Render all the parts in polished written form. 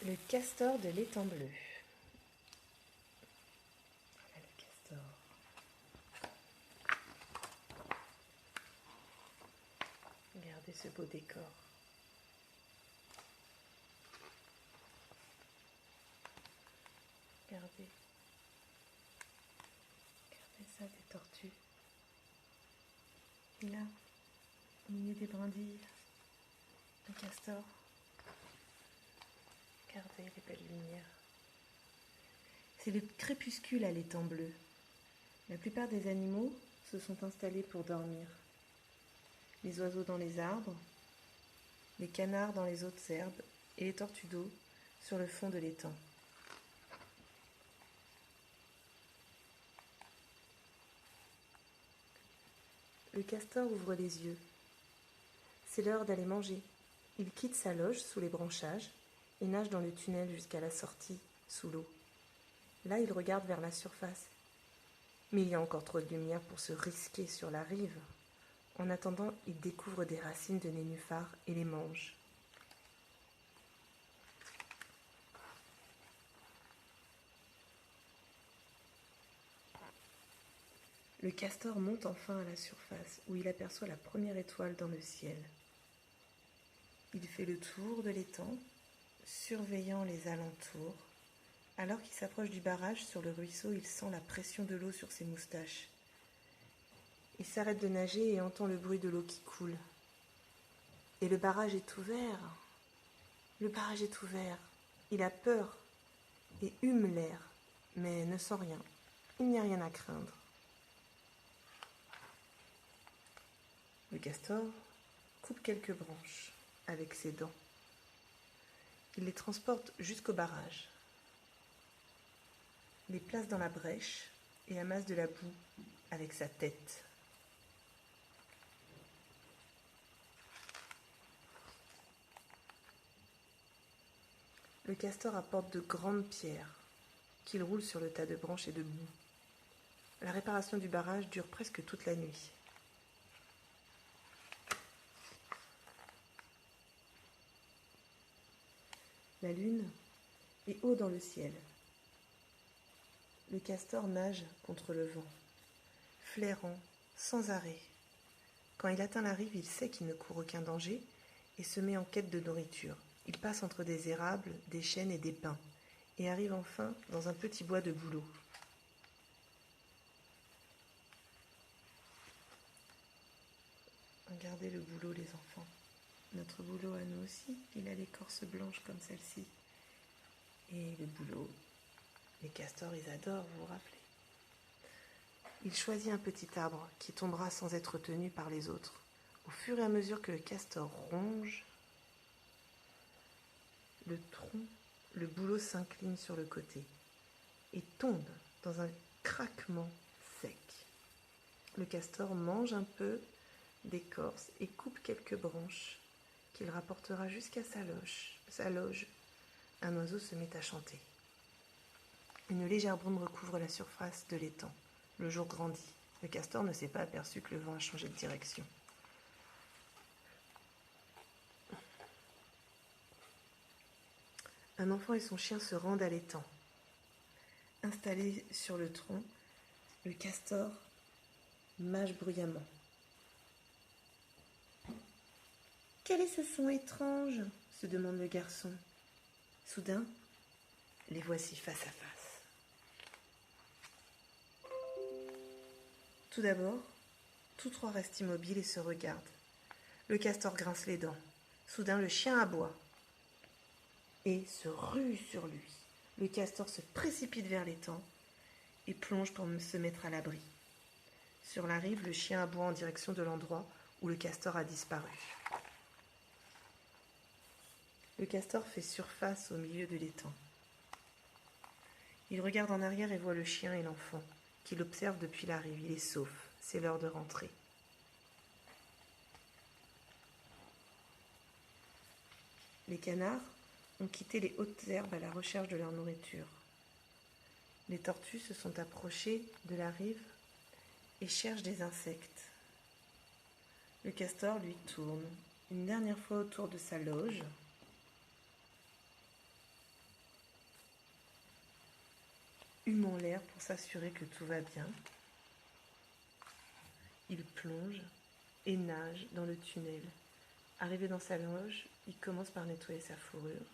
Le castor de l'étang bleu. Voilà le castor. Regardez ce beau décor. Regardez. Regardez ça, des tortues. Et là, au milieu des brindilles, un castor. Regardez les belles lumières. C'est le crépuscule à l'étang bleu. La plupart des animaux se sont installés pour dormir. Les oiseaux dans les arbres, les canards dans les hautes herbes et les tortues d'eau sur le fond de l'étang. Le castor ouvre les yeux. C'est l'heure d'aller manger. Il quitte sa loge sous les branchages et nage dans le tunnel jusqu'à la sortie, sous l'eau. Là, il regarde vers la surface. Mais il y a encore trop de lumière pour se risquer sur la rive. En attendant, il découvre des racines de nénuphars et les mange. Le castor monte enfin à la surface, où il aperçoit la première étoile dans le ciel. Il fait le tour de l'étang, surveillant les alentours. Alors qu'il s'approche du barrage sur le ruisseau, il sent la pression de l'eau sur ses moustaches. Il s'arrête de nager et entend le bruit de l'eau qui coule. Et le barrage est ouvert. Le barrage est ouvert. Il a peur et hume l'air, mais ne sent rien. Il n'y a rien à craindre. Le castor coupe quelques branches avec ses dents. Il les transporte jusqu'au barrage, les place dans la brèche et amasse de la boue avec sa tête. Le castor apporte de grandes pierres qu'il roule sur le tas de branches et de boue. La réparation du barrage dure presque toute la nuit. La lune est haut dans le ciel. Le castor nage contre le vent, flairant sans arrêt. Quand il atteint la rive, il sait qu'il ne court aucun danger et se met en quête de nourriture. Il passe entre des érables, des chênes et des pins et arrive enfin dans un petit bois de bouleaux. Regardez le bouleau, les enfants. Notre bouleau à nous aussi, il a l'écorce blanche comme celle-ci. Et le bouleau, les castors, ils adorent, vous vous rappelez. Il choisit un petit arbre qui tombera sans être tenu par les autres. Au fur et à mesure que le castor ronge le tronc, le bouleau s'incline sur le côté et tombe dans un craquement sec. Le castor mange un peu d'écorce et coupe quelques branches qu'il rapportera jusqu'à sa loge. Un oiseau se met à chanter. Une légère brume recouvre la surface de l'étang. Le jour grandit. Le castor ne s'est pas aperçu que le vent a changé de direction. Un enfant et son chien se rendent à l'étang. Installé sur le tronc, le castor mâche bruyamment. Quel est ce son étrange ? Se demande le garçon. Soudain, les voici face à face. Tout d'abord, tous trois restent immobiles et se regardent. Le castor grince les dents. Soudain, le chien aboie et se rue sur lui. Le castor se précipite vers l'étang et plonge pour se mettre à l'abri. Sur la rive, le chien aboie en direction de l'endroit où le castor a disparu. Le castor fait surface au milieu de l'étang. Il regarde en arrière et voit le chien et l'enfant, qu'il observe depuis la rive. Il est sauf, c'est l'heure de rentrer. Les canards ont quitté les hautes herbes à la recherche de leur nourriture. Les tortues se sont approchées de la rive et cherchent des insectes. Le castor, lui, tourne une dernière fois autour de sa loge en l'air pour s'assurer que tout va bien. Il plonge et nage dans le tunnel. Arrivé dans sa loge, il commence par nettoyer sa fourrure,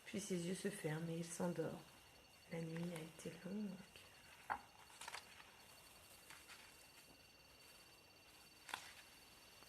puis ses yeux se ferment et il s'endort. La nuit a